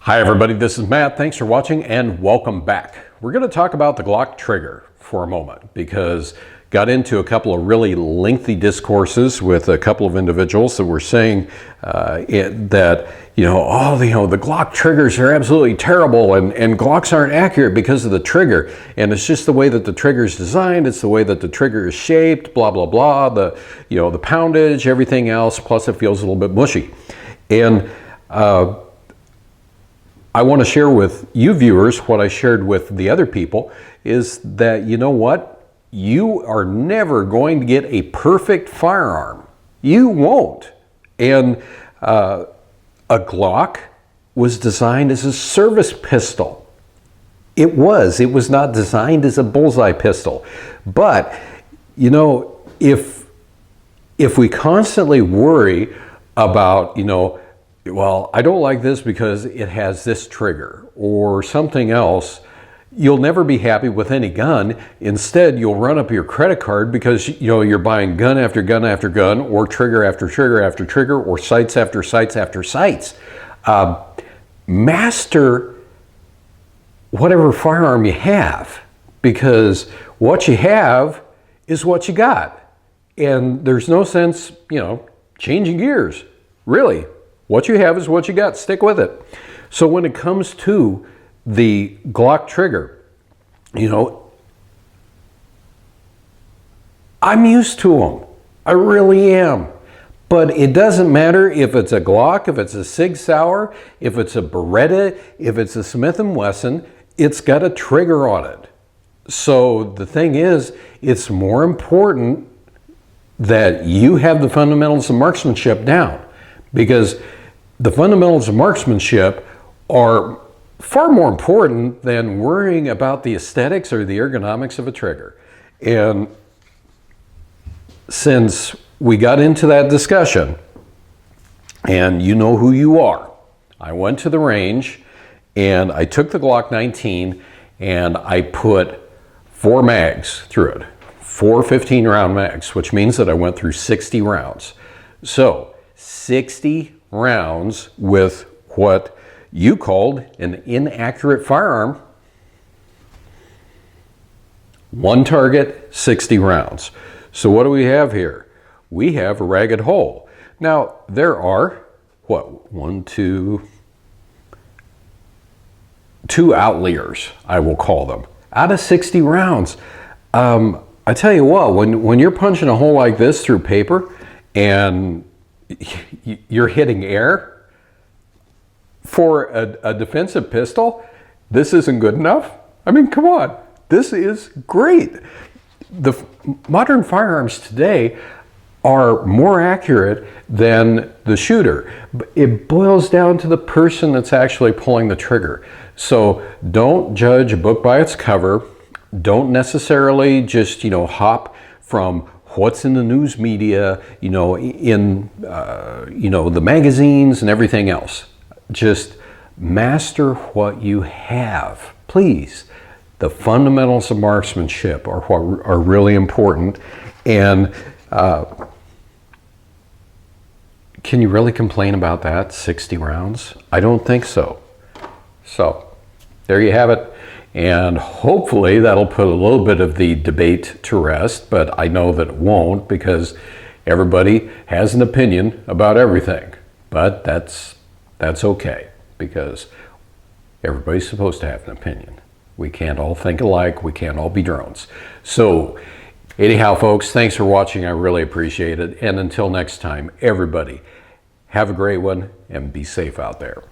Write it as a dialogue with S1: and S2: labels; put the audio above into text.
S1: Hi everybody, this is Matt. Thanks for watching and welcome back. We're going to talk about the Glock Trigger for a moment because got into a couple of really lengthy discourses with a couple of individuals that were saying that the Glock triggers are absolutely terrible and Glocks aren't accurate because of the trigger, and it's just the way that the trigger is designed, it's the way that the trigger is shaped, blah blah blah, the poundage, everything else, plus it feels a little bit mushy. And I want to share with you viewers what I shared with the other people is that, you know what? You are never going to get a perfect firearm. You won't. And a Glock was designed as a service pistol. It was not designed as a bullseye pistol. But, you know, if we constantly worry about, well, I don't like this because it has this trigger or something else, you'll never be happy with any gun. Instead, you'll run up your credit card because you're buying gun after gun after gun, or trigger after trigger after trigger, or sights after sights after sights. Master whatever firearm you have, because what you have is what you got. And there's no sense, changing gears, really. What you have is what you got. Stick with it. So when it comes to the Glock trigger, I'm used to them. I really am. But it doesn't matter if it's a Glock, if it's a Sig Sauer, if it's a Beretta, if it's a Smith & Wesson, it's got a trigger on it. So the thing is, it's more important that you have the fundamentals of marksmanship down, because the fundamentals of marksmanship are far more important than worrying about the aesthetics or the ergonomics of a trigger. And since we got into that discussion, and you know who you are, I went to the range and I took the Glock 19 and I put 4 mags through it, 4 15-round mags, which means that I went through 60 rounds. So 60 rounds with what you called an inaccurate firearm. 1 target, 60 rounds. So what do we have here? We have a ragged hole. Now there are, two outliers, I will call them, out of 60 rounds. I tell you what, when you're punching a hole like this through paper and you're hitting air for a defensive pistol, this isn't good enough. I mean, come on, this is great. The modern firearms today are more accurate than the shooter. It boils down to the person that's actually pulling the trigger. So don't judge a book by its cover. Don't necessarily just, hop from what's in the news media, in the magazines and everything else. Just master what you have, please. The fundamentals of marksmanship are what are really important. And can you really complain about that? 60 rounds? I don't think so. So there you have it. And hopefully that'll put a little bit of the debate to rest, but I know that it won't, because everybody has an opinion about everything. But that's okay, because everybody's supposed to have an opinion. We can't all think alike. We can't all be drones. So anyhow, folks, thanks for watching. I really appreciate it. And until next time, everybody, have a great one and be safe out there.